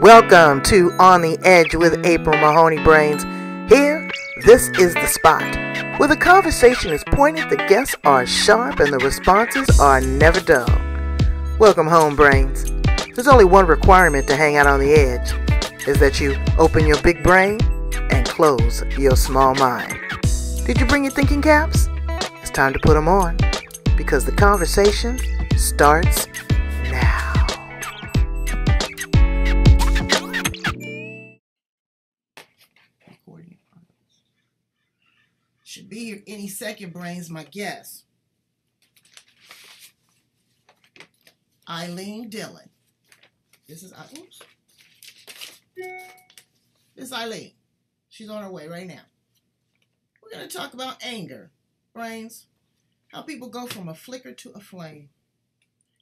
Welcome to On the Edge with April Mahoney Brains. Here, this is the spot where the conversation is pointed, the guests are sharp, and the responses are never dull. Welcome home, Brains. There's only one requirement to hang out on the edge, is that you open your big brain and close your small mind. Did you bring your thinking caps? It's time to put them on, because the conversation starts now. Should be here any second, Brains. My guest, Ilene Dillion. This is Ilene. She's on her way right now. We're going to talk about anger, Brains. How people go from a flicker to a flame.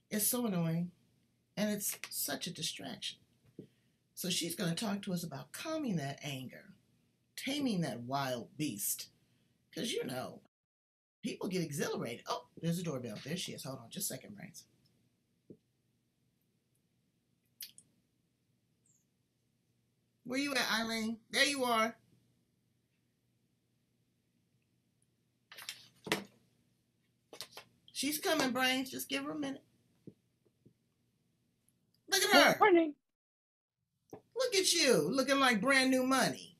It's so annoying, and it's such a distraction. So she's going to talk to us about calming that anger, taming that wild beast. Because, you know, people get exhilarated. Oh, there's a doorbell. There she is. Hold on just a second, Brains. Where you at, Ilene? There you are. She's coming, Brains. Just give her a minute. Look at her. Good morning. Look at you, looking like brand new money.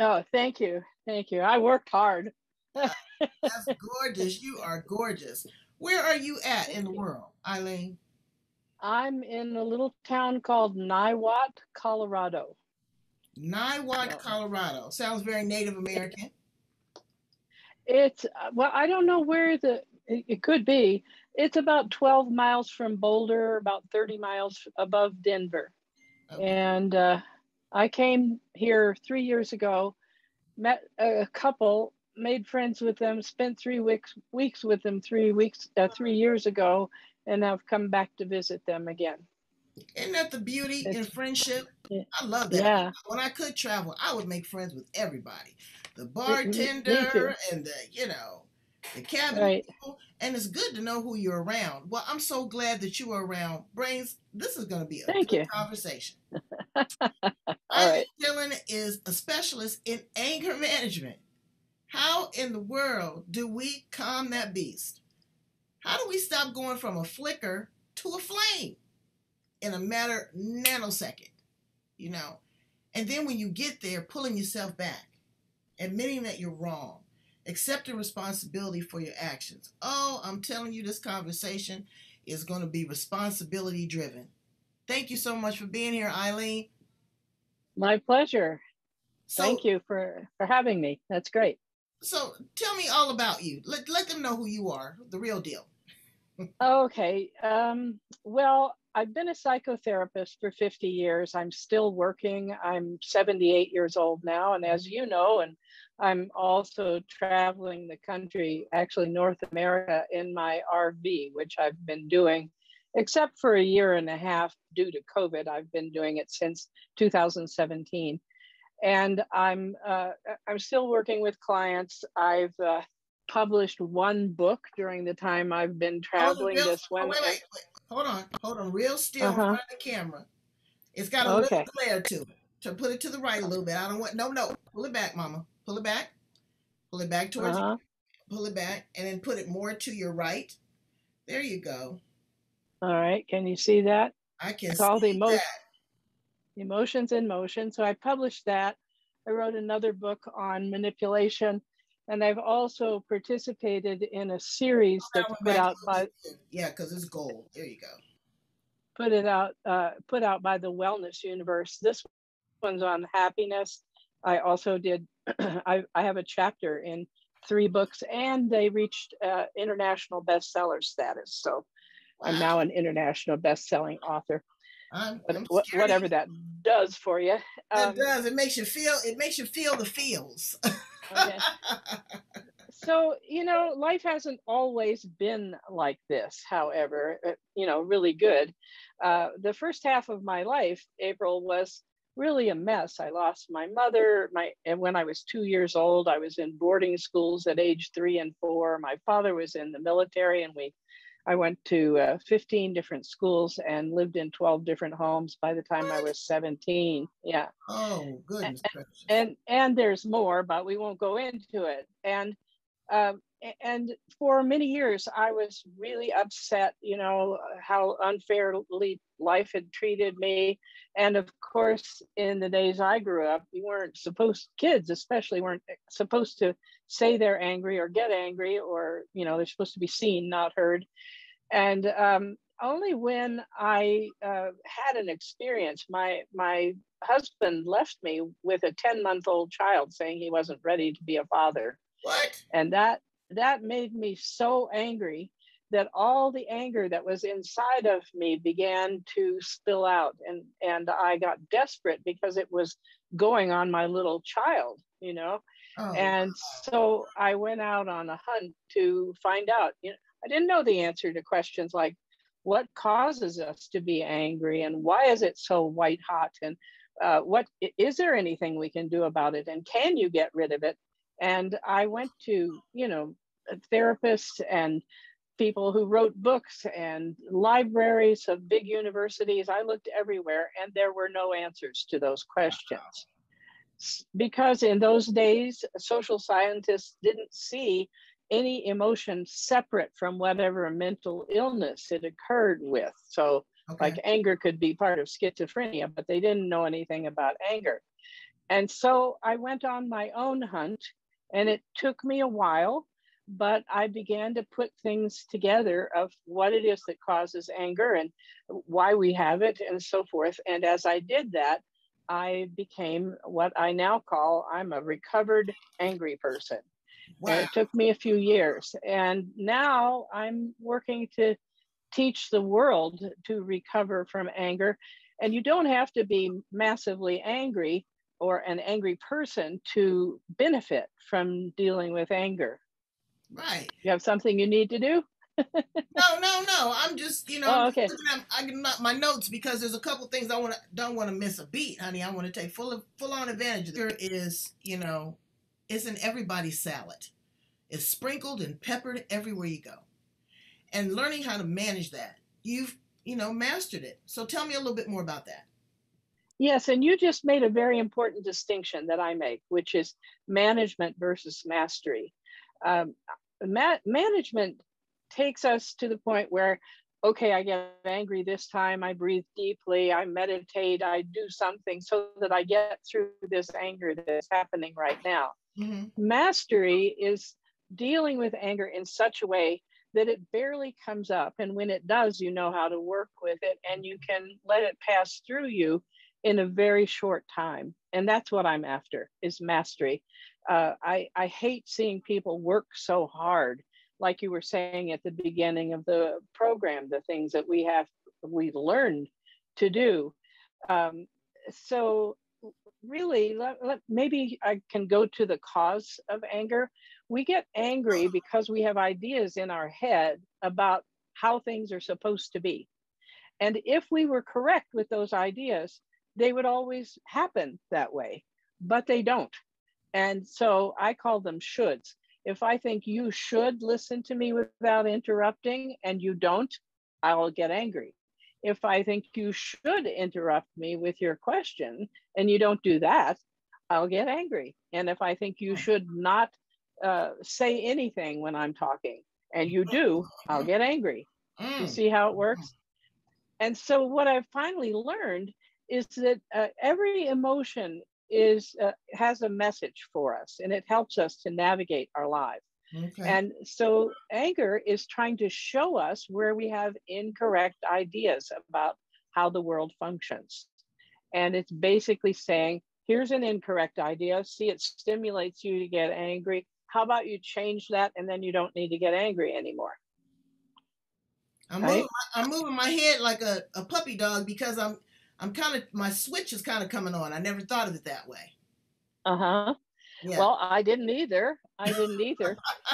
Oh, thank you. Thank you. I worked hard. That's gorgeous. You are gorgeous. Where are you at in the world, Ilene? I'm in a little town called Niwot, Colorado. Niwot, Colorado. Sounds very Native American. It's, well, I don't know where it could be. It's about 12 miles from Boulder, about 30 miles above Denver. Okay. And I came here 3 years ago, met a couple, made friends with them, spent 3 weeks with them 3 years ago, and I've come back to visit them again. Isn't that the beauty in friendship? I love that. Yeah. When I could travel, I would make friends with everybody. The bartender and the cabinet people. And it's good to know who you're around. Well, I'm so glad that you are around. Brains, this is going to be a good conversation. Ilene Dillion is a specialist in anger management. How in the world do we calm that beast? How do we stop going from a flicker to a flame in a matter of nanosecond? And then when you get there, pulling yourself back, admitting that you're wrong, accepting responsibility for your actions. Oh, I'm telling you, this conversation is going to be responsibility driven. Thank you so much for being here, Ilene. My pleasure. Thank you for having me. That's great. So tell me all about you. Let them know who you are, the real deal. Okay. Well, I've been a psychotherapist for 50 years. I'm still working. I'm 78 years old now. And as you know, and I'm also traveling the country, actually North America, in my RV, which I've been doing, except for a year and a half due to COVID. I've been doing it since 2017. And I'm still working with clients. I've published one book during the time I've been traveling. Wait. Hold on. Real still in front of the camera. It's got a little glare to it. So put it to the right a little bit. I don't want, no. Pull it back, Mama. Pull it back. Pull it back towards you. Pull it back and then put it more to your right. There you go. All right. Can you see that? I can see that. Emotions in Motion. So I published that. I wrote another book on manipulation. And I've also participated in a series that's put out by... Yeah, because it's gold. There you go. Put out by the Wellness Universe. This one's on happiness. I also did, I have a chapter in 3 books, and they reached international bestseller status. So I'm now an international best-selling author. Whatever that does for you. It does. It makes you feel the feels. Okay. So, life hasn't always been like this, however, really good. The first half of my life, April, was really a mess. I lost my mother, and when I was 2 years old, I was in boarding schools at age 3 and 4. My father was in the military, and we I went to 15 different schools and lived in 12 different homes by the time I What? was 17. Yeah. Oh, goodness gracious. And there's more, but we won't go into it. Um, and for many years, I was really upset, how unfairly life had treated me. And of course, in the days I grew up, kids especially weren't supposed to say they're angry or get angry, or, they're supposed to be seen, not heard. And only when I had an experience, my husband left me with a 10-month-old child saying he wasn't ready to be a father. What? And that made me so angry that all the anger that was inside of me began to spill out, and I got desperate because it was going on my little child. Oh, And so I went out on a hunt to find out. I didn't know the answer to questions like, what causes us to be angry, and why is it so white hot, and what is there anything we can do about it, and can you get rid of it? And I went to therapists and people who wrote books and libraries of big universities. I looked everywhere, and there were no answers to those questions, because in those days social scientists didn't see any emotion separate from whatever mental illness it occurred with. So okay. like anger could be part of schizophrenia, but they didn't know anything about anger. And so I went on my own hunt, and it took me a while, but I began to put things together of what it is that causes anger and why we have it and so forth. And as I did that, I became what I now call, I'm a recovered angry person. Wow. And it took me a few years. And now I'm working to teach the world to recover from anger. And you don't have to be massively angry or an angry person to benefit from dealing with anger. Right. You have something you need to do? No. I'm just, I'm Oh, just okay. looking at my notes because there's a couple things don't want to miss a beat, honey. I want to take full on advantage of it. Is, it's in everybody's salad. It's sprinkled and peppered everywhere you go. And learning how to manage that, you've, mastered it. So tell me a little bit more about that. Yes, and you just made a very important distinction that I make, which is management versus mastery. Um, Management takes us to the point where, okay, I get angry this time, I breathe deeply, I meditate, I do something so that I get through this anger that's happening right now. Mm-hmm. Mastery is dealing with anger in such a way that it barely comes up. And when it does, you know how to work with it, and you can let it pass through you in a very short time. And that's what I'm after, is mastery. I hate seeing people work so hard, like you were saying at the beginning of the program, the things that we learned to do. So really, maybe I can go to the cause of anger. We get angry because we have ideas in our head about how things are supposed to be. And if we were correct with those ideas, they would always happen that way, but they don't. And so I call them shoulds. If I think you should listen to me without interrupting and you don't, I'll get angry. If I think you should interrupt me with your question and you don't do that, I'll get angry. And if I think you should not say anything when I'm talking and you do, I'll get angry. You see how it works? And so what I've finally learned is that every emotion has a message for us, and it helps us to navigate our lives. Okay. And so anger is trying to show us where we have incorrect ideas about how the world functions. And it's basically saying, here's an incorrect idea. See, it stimulates you to get angry. How about you change that, and then you don't need to get angry anymore. I'm moving my head like a puppy dog because my switch is kind of coming on. I never thought of it that way. Uh-huh. Yeah. Well, I didn't either.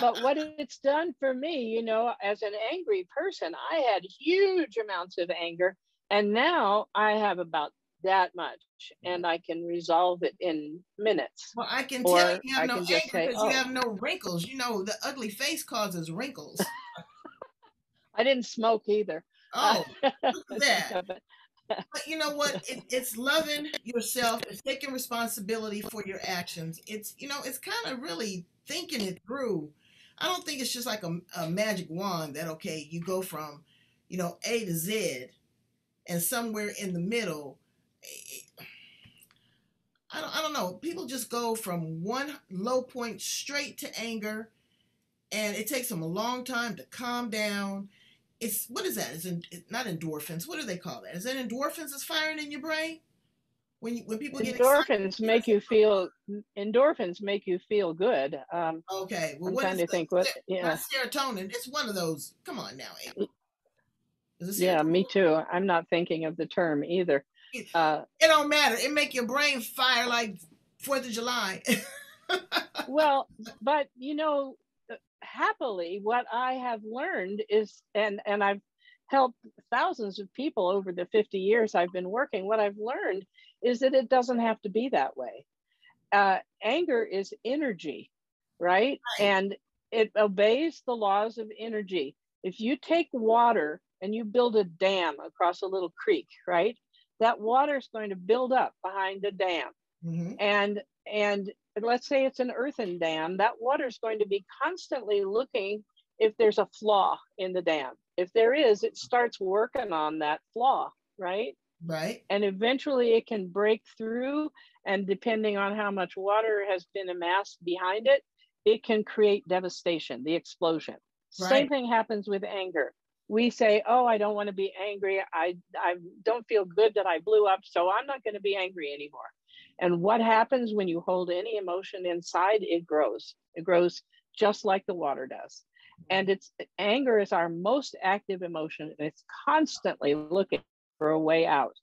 But what it's done for me, as an angry person, I had huge amounts of anger, and now I have about that much, and I can resolve it in minutes. Well, I can tell you have no anger because you have no wrinkles. The ugly face causes wrinkles. I didn't smoke either. Oh, look at that. But, But you know what? It's loving yourself. It's taking responsibility for your actions. It's, it's kind of really thinking it through. I don't think it's just like a magic wand that, okay, you go from, A to Z, and somewhere in the middle, I don't know. People just go from one low point straight to anger, and it takes them a long time to calm down. What is that? It's not endorphins. What do they call that? Is it endorphins that's firing in your brain when people get excited? Endorphins make you feel good. Okay, well, I'm what trying is to think what. not Yeah, serotonin? It's one of those. Come on now, April. Is it yeah, me serotonin? too. I'm not thinking of the term either. It don't matter. It make your brain fire like 4th of July. Well, but happily, what I have learned is, and I've helped thousands of people over the 50 years I've been working. What I've learned is that it doesn't have to be that way. Anger is energy, right? Right. And it obeys the laws of energy. If you take water and you build a dam across a little creek, right? That water is going to build up behind the dam. Mm-hmm. And let's say it's an earthen dam, that water is going to be constantly looking if there's a flaw in the dam. If there is, it starts working on that flaw, right? Right. And eventually it can break through, and depending on how much water has been amassed behind it, it can create devastation, the explosion. Right. Same thing happens with anger. We say, oh, I don't want to be angry. I don't feel good that I blew up, so I'm not going to be angry anymore. And what happens when you hold any emotion inside? It grows. It grows just like the water does. And anger is our most active emotion, and it's constantly looking for a way out.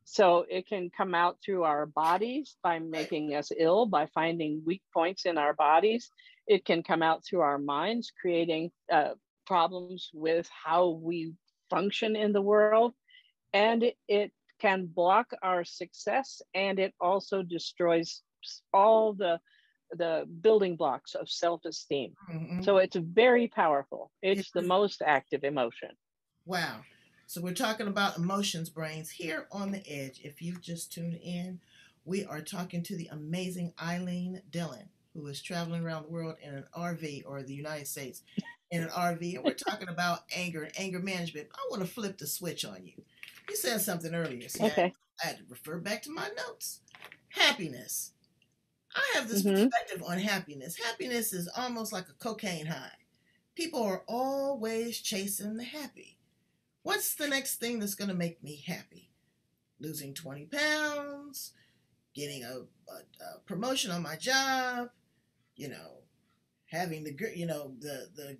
So it can come out through our bodies by making us ill, by finding weak points in our bodies. It can come out through our minds, creating problems with how we function in the world. And it can block our success, and it also destroys all the building blocks of self-esteem. Mm-hmm. So it's very powerful. It's the most active emotion. Wow. So we're talking about emotions, brains, here on the edge. If you've just tuned in, we are talking to the amazing Ilene Dillion, who is traveling around the world in an RV, or the United States in an RV, and we're talking about anger and anger management. I want to flip the switch on you. You said something earlier. See, okay. I had to refer back to my notes. Happiness. I have this perspective on happiness. Happiness is almost like a cocaine high. People are always chasing the happy. What's the next thing that's going to make me happy? Losing 20 pounds, getting a promotion on my job, having the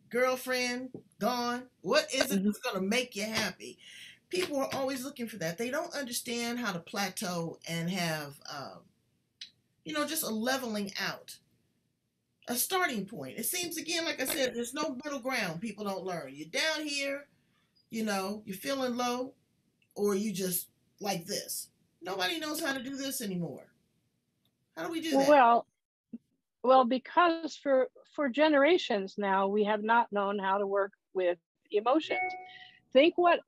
girlfriend gone. What is it that's going to make you happy? People are always looking for that. They don't understand how to plateau and have, just a leveling out, a starting point. It seems, again, like I said, there's no middle ground. People don't learn. You're down here, you're feeling low, or you just like this. Nobody knows how to do this anymore. How do we do that? Well, because for generations now, we have not known how to work with emotions. Think what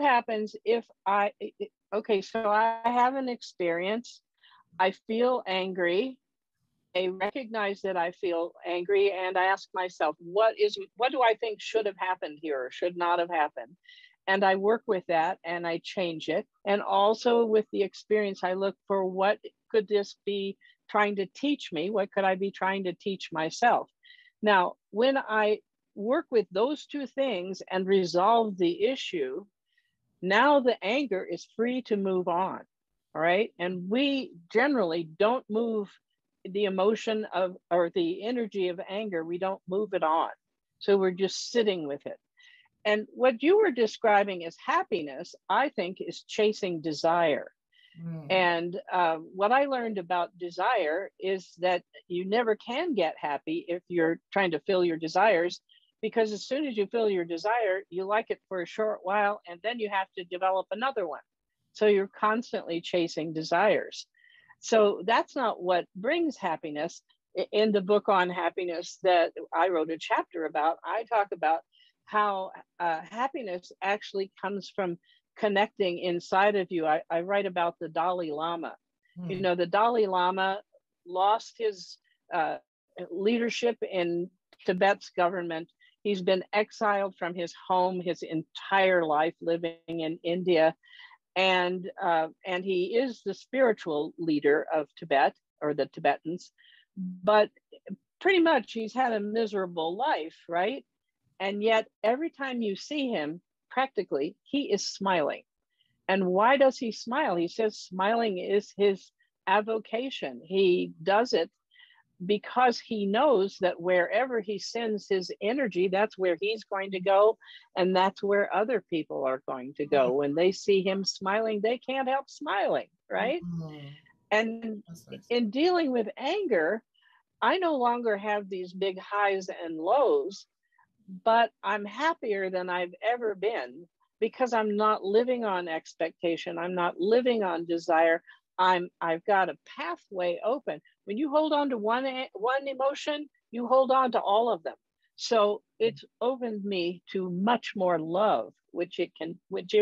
happens if so I have an experience. I feel angry. I recognize that I feel angry, and I ask myself, what do I think should have happened here or should not have happened? And I work with that and I change it. And also with the experience, I look for what could this be trying to teach me? What could I be trying to teach myself? Now, when I work with those two things and resolve the issue, now the anger is free to move on. All right. And we generally don't move the emotion of, or the energy of anger, we don't move it on. So we're just sitting with it. And what you were describing as happiness, I think, is chasing desire. And what I learned about desire is that you never can get happy if you're trying to fill your desires, because as soon as you fill your desire, you like it for a short while, and then you have to develop another one. So you're constantly chasing desires. So that's not what brings happiness. In the book on happiness that I wrote a chapter about, I talk about how happiness actually comes from connecting inside of you. I write about the Dalai Lama. You know, the Dalai Lama lost his leadership in Tibet's government. He's been exiled from his home his entire life, living in India, and he is the spiritual leader of Tibet, or the Tibetans. But pretty much he's had a miserable life, right? And yet every time you see him, practically, he is smiling. And why does he smile? He says smiling is his avocation. He does it because he knows that wherever he sends his energy, that's where he's going to go. And that's where other people are going to go. When they see him smiling, they can't help smiling, right? And in dealing with anger, I no longer have these big highs and lows, but I'm happier than I've ever been because I'm not living on expectation. I'm not living on desire. I've got a pathway open. When you hold on to one emotion, you hold on to all of them. So it's opened me to much more love, which it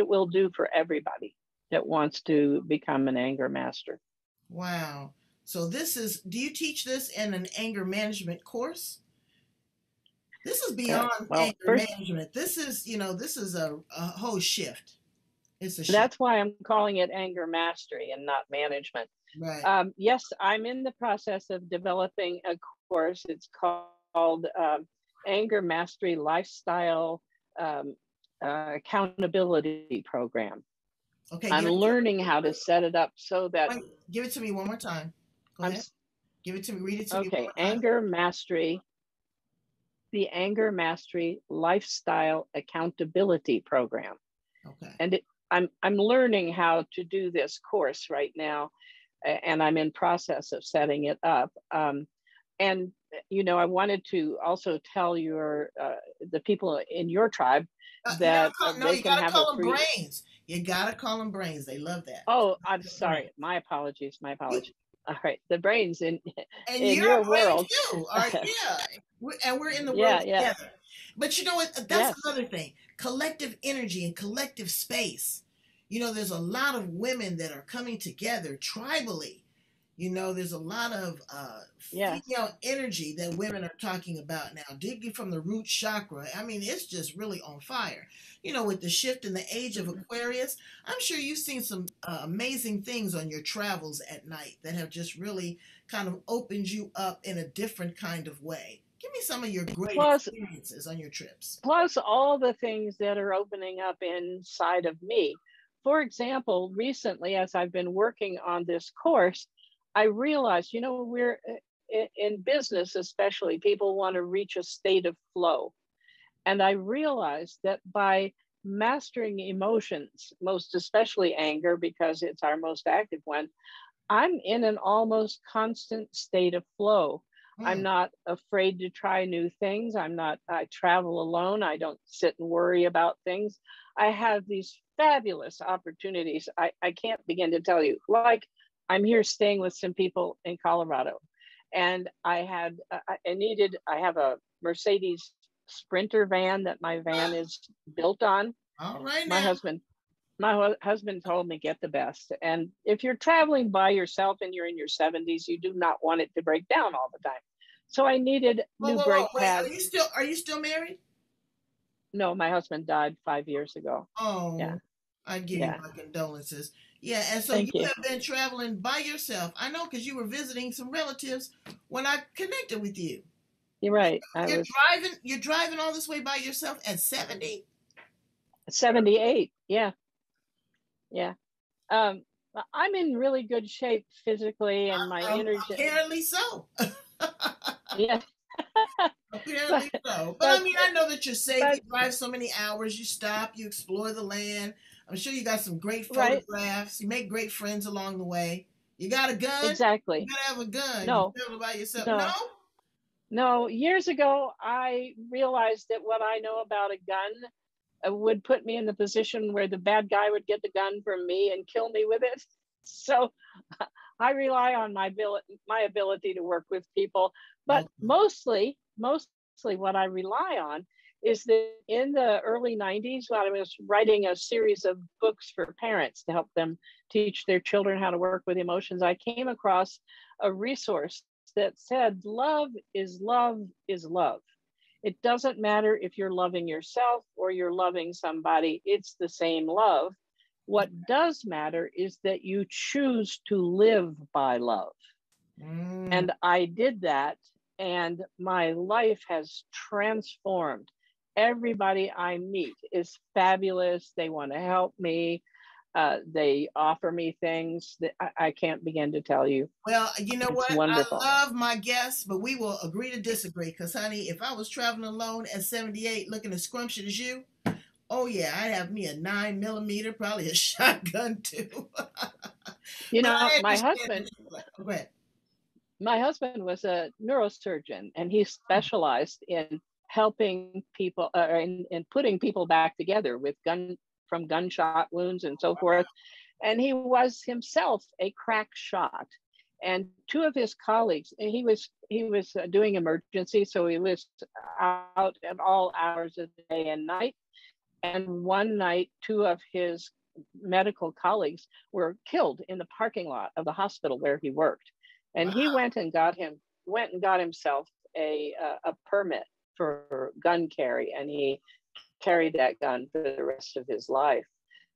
will do for everybody that wants to become an anger master. Wow. So do you teach this in an anger management course? This is beyond anger management. This is, this is a whole shift. It's a shift. That's why I'm calling it anger mastery and not management. Right. Yes, I'm in the process of developing a course. It's called Anger Mastery Lifestyle Accountability Program. Okay. I'm learning how to set it up so that. Give it to me one more time. Go ahead. Give it to me. Read it to me. Okay. Anger Mastery. The Anger Mastery Lifestyle Accountability Program. Okay. And I'm learning how to do this course right now, and I'm in process of setting it up. And I wanted to also tell the people in your tribe that you gotta call them brains. You gotta call them brains. They love that. Oh, I'm sorry. Brains. My apologies. All right, the brains in your world too. And we're in the world together. But you know what? That's another thing. Collective energy and collective space. There's a lot of women that are coming together tribally. There's a lot of female energy that women are talking about now, digging from the root chakra. I mean, it's just really on fire. With the shift in the age of Aquarius, I'm sure you've seen some amazing things on your travels at night that have just really kind of opened you up in a different kind of way. Give me some of your great experiences on your trips. Plus all the things that are opening up inside of me. For example, recently, as I've been working on this course, I realized, we're in business, especially, people want to reach a state of flow. And I realized that by mastering emotions, most especially anger, because it's our most active one, I'm in an almost constant state of flow. I'm not afraid to try new things. I travel alone. I don't sit and worry about things. I have these fabulous opportunities. I can't begin to tell you, like I'm here staying with some people in Colorado, and I have a Mercedes Sprinter van that my van is built on. All right. My husband told me get the best. And if you're traveling by yourself and you're in your 70s, you do not want it to break down all the time. So I needed new brake pads. Are you still married? No, my husband died 5 years ago. Oh, yeah. I give you my condolences. Yeah, and so you have been traveling by yourself. I know, because you were visiting some relatives when I connected with you. You're right. You're driving all this way by yourself at 70? 78. Yeah. Yeah. I'm in really good shape physically, and my energy. Apparently so. Yeah. Apparently so. But I mean, I know that you're safe. You drive so many hours. You stop. You explore the land. I'm sure you got some great photographs. Right. You make great friends along the way. You got a gun? Exactly. You gotta have a gun. No. You travel by yourself. No. No. Years ago, I realized that what I know about a gun would put me in the position where the bad guy would get the gun from me and kill me with it. So I rely on my ability to work with people. But mostly what I rely on is that in the early 90s, when I was writing a series of books for parents to help them teach their children how to work with emotions, I came across a resource that said, love is love is love. It doesn't matter if you're loving yourself or you're loving somebody, it's the same love. What does matter is that you choose to live by love. And I did that, and my life has transformed. Everybody I meet is fabulous. They want to help me. They offer me things that I can't begin to tell you. Well, you know It's what? wonderful. I love my guests, but we will agree to disagree. Because, honey, if I was traveling alone at 78 looking as scrumptious as you, oh, yeah, I'd have me a 9mm, probably a shotgun, too. You But know, I my understand. husband, Go ahead. my husband was a neurosurgeon, and he specialized in helping people in putting people back together with from gunshot wounds and so forth. And he was himself a crack shot. And two of his colleagues, he was doing emergency, so he was out at all hours of the day and night. And one night, two of his medical colleagues were killed in the parking lot of the hospital where he worked. And he Wow. went and got himself a permit for gun carry, and he carried that gun for the rest of his life.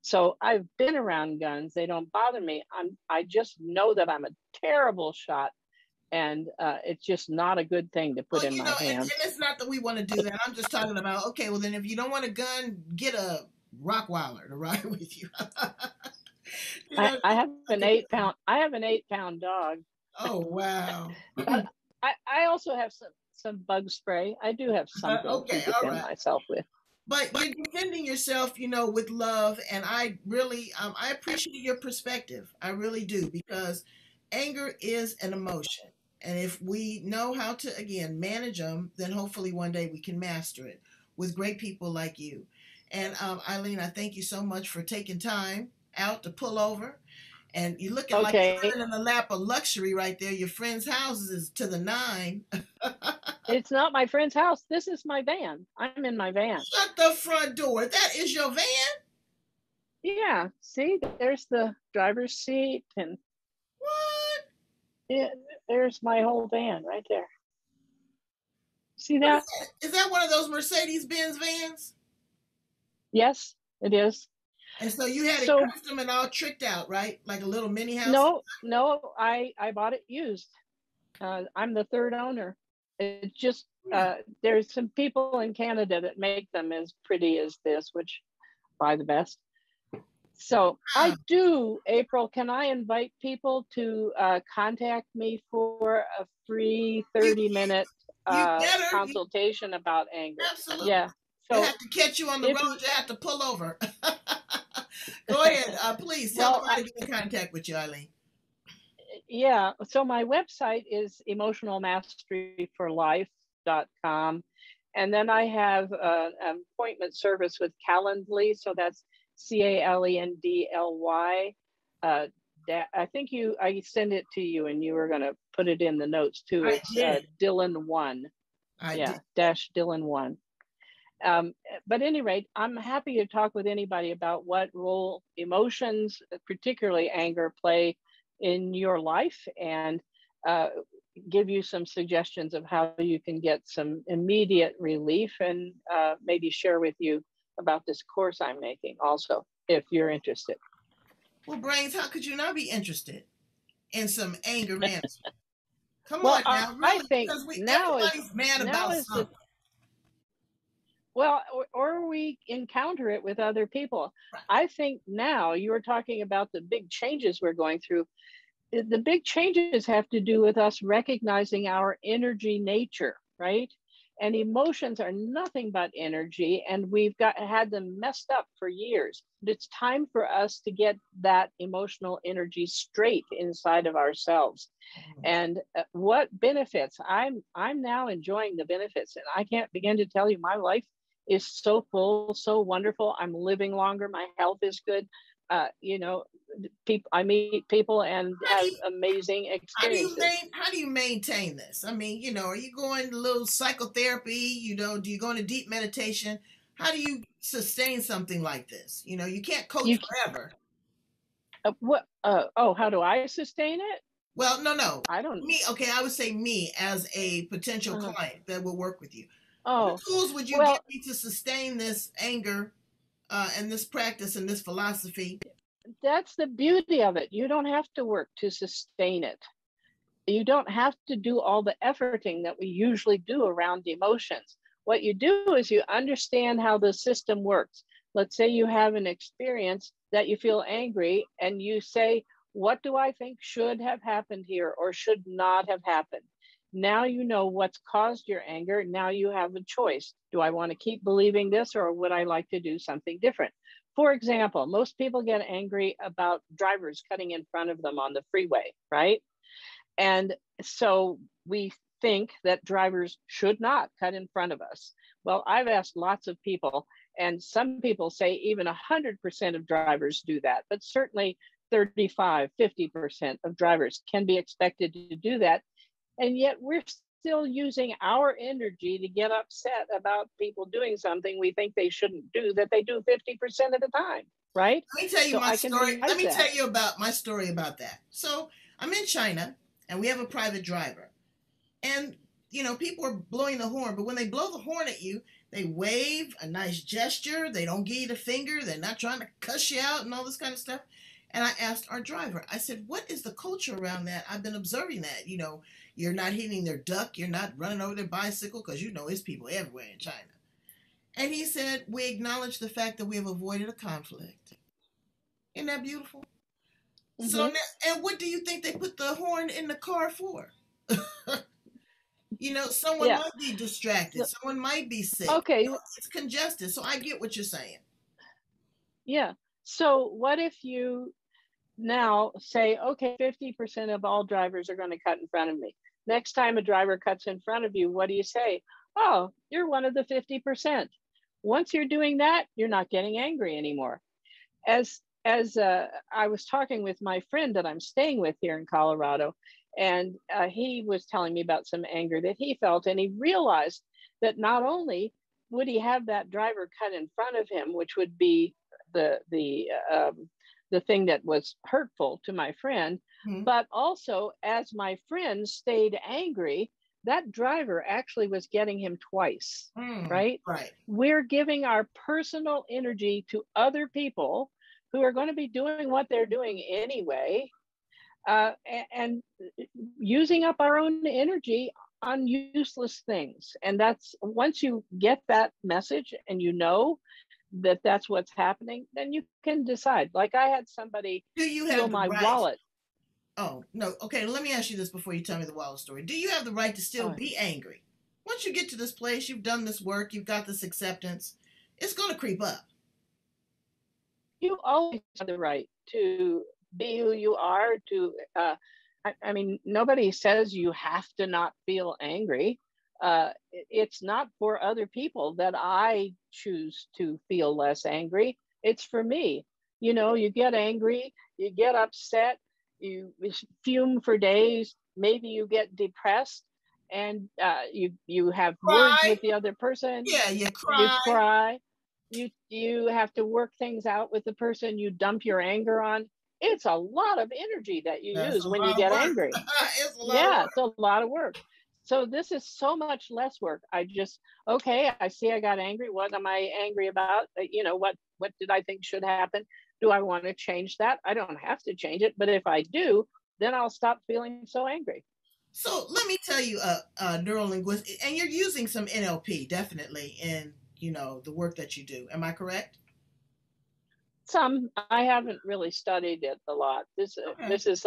So I've been around guns. They don't bother me. I just know that I'm a terrible shot, and it's just not a good thing to Well, put in you my know, and hands. it's not that we want to do that. I'm just talking about, okay, well, then if you don't want a gun, get a Rottweiler to ride with you. You know, I have an okay. 8-pound dog, Oh, wow. but I also have some bug spray. I do have something to Okay, all defend right. myself with. But you're defending yourself, with love, and I really, I appreciate your perspective. I really do, because anger is an emotion, and if we know how to again manage them, then hopefully one day we can master it with great people like you. And Ilene, I thank you so much for taking time out to pull over. And you're looking like you're Okay, living in the lap of luxury right there. Your friends' houses is to the nine. it's not my friend's house. This is my van. I'm in my van. Shut the front door. That is your van? Yeah, see, there's the driver's seat, and What? yeah, there's my whole van right there. See What is that? that? Is that one of those Mercedes Benz vans? Yes, it is. And so you had it So custom and all tricked out, right? Like a little mini house? no, I bought it used. I'm the third owner. It just Hmm. there's some people in Canada that make them as pretty as this, which buy the best. So Wow. I do, April. Can I invite people to contact me for a free You 30-minute you better. You, consultation about anger? absolutely. Yeah. They So have to catch you on the if road. you, You have to pull over. Go ahead. Please tell them well, how to get in contact with you, Eileen. yeah. So my website is emotionalmasteryforlife.com. And then I have an appointment service with Calendly. So that's Calendly. I think I sent it to you and you were going to put it in the notes too. I It's did. Dylan1. I Yeah, did. dash Dylan1. But at any rate, I'm happy to talk with anybody about what role emotions, particularly anger, play in your life, and uh, give you some suggestions of how you can get some immediate relief, and maybe share with you about this course I'm making also, if you're interested. Well, Brains, how could you not be interested in some anger management? Come Well, on now, I really, think because now is everybody's mad now about is the something. well, or we encounter it with other people. I think now you were talking about the big changes we're going through. The big changes have to do with us recognizing our energy nature, right? And emotions are nothing but energy, and we've had them messed up for years. But it's time for us to get that emotional energy straight inside of ourselves. And what benefits? I'm now enjoying the benefits, and I can't begin to tell you. My life is so full, so wonderful. I'm living longer. My health is good. You know, people, I meet people and How do have you amazing experiences. how do you maintain this? I mean, are you going a little psychotherapy? Do you go into deep meditation? How do you sustain something like this? You can't coach You forever. what? Oh, how do I sustain it? Well, no, no. I don't. Me, okay, I would say me as a potential Uh, client that will work with you. What oh, tools would you give well, me to sustain this anger and this practice and this philosophy? that's the beauty of it. You don't have to work to sustain it. You don't have to do all the efforting that we usually do around emotions. What you do is you understand how the system works. Let's say you have an experience that you feel angry and you say, what do I think should have happened here or should not have happened? Now you know what's caused your anger. Now you have a choice. Do I want to keep believing this or would I like to do something different? For example, most people get angry about drivers cutting in front of them on the freeway, right? And so we think that drivers should not cut in front of us. Well, I've asked lots of people, and some people say even 100% of drivers do that, but certainly 35, 50% of drivers can be expected to do that. And yet we're still using our energy to get upset about people doing something we think they shouldn't do that they do 50% of the time, right? Let me tell you So my I can story. Let rewrite me that. tell you about my story about that. So I'm in China and we have a private driver. And, people are blowing the horn, but when they blow the horn at you, they wave a nice gesture. They don't give you the finger. They're not trying to cuss you out and all this kind of stuff. And I asked our driver, I said, what is the culture around that? I've been observing that. You're not hitting their duck. You're not running over their bicycle because it's people everywhere in China. And he said, we acknowledge the fact that we have avoided a conflict. Isn't that beautiful? So, Mm-hmm. and what do you think they put the horn in the car for? Someone Yeah. might be distracted. So, Someone might be sick. okay. It's congested. So I get what you're saying. Yeah. So what if you now say, okay, 50% of all drivers are going to cut in front of me. Next time a driver cuts in front of you, what do you say? Oh, you're one of the 50%. Once you're doing that, you're not getting angry anymore. As I was talking with my friend that I'm staying with here in Colorado, and he was telling me about some anger that he felt, and he realized that not only would he have that driver cut in front of him, which would be the thing that was hurtful to my friend, Mm-hmm. but also as my friend stayed angry, that driver actually was getting him twice, right? Right. We're giving our personal energy to other people who are going to be doing what they're doing anyway, and using up our own energy on useless things. And that's once you get that message and you know that that's what's happening, then you can decide. Like I had somebody Do you steal have the my right? wallet. Oh, no. Okay, let me ask you this before you tell me the wallet story. Do you have the right to still Oh, be angry? Once you get to this place, you've done this work, you've got this acceptance, it's going to creep up. you always have the right to be who you are. I mean, nobody says you have to not feel angry. It's not for other people that I choose to feel less angry. It's for me. You get angry, you get upset, you fume for days. Maybe you get depressed, and you have words Cry. with the other person. Yeah, you You cry. cry. You have to work things out with the person you dump your anger on. It's a lot of energy that you That's use a when you lot of get work. angry. It's a lot of Yeah, work. it's a lot of work. So this is so much less work. Okay, I see I got angry. What am I angry about? What did I think should happen? Do I want to change that? I don't have to change it, but if I do, then I'll stop feeling so angry. So let me tell you, neuro linguistic, and you're using some NLP definitely in the work that you do. Am I correct? Some I haven't really studied it a lot. This Okay. this is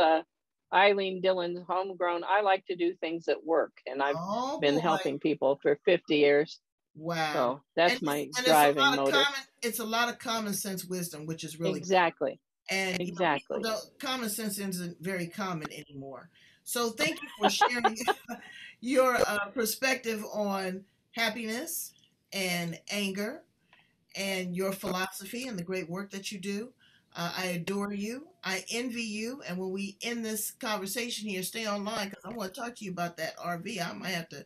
Ilene Dillon's homegrown. I like to do things that work, and I've Oh been boy! helping people for 50 years. Wow. So that's And it's, my and it's a driving lot of motive. it's a lot of common sense wisdom, which is really good. Exactly. And people Exactly. don't common sense isn't very common anymore. So thank you for sharing your perspective on happiness and anger and your philosophy and the great work that you do. I adore you. I envy you. And when we end this conversation here, stay online because I want to talk to you about that RV. I might have to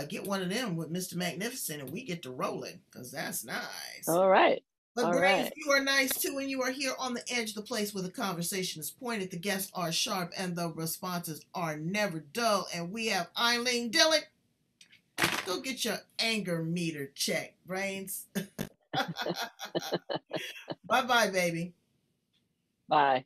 get one of them with Mr. Magnificent and we get to rolling because that's nice. All right. But All Brains, right. you are nice too, and you are here on the edge of the place where the conversation is pointed, the guests are sharp, and the responses are never dull. And we have Ilene Dillion. Go get your anger meter checked, Brains. Bye bye, baby. Bye.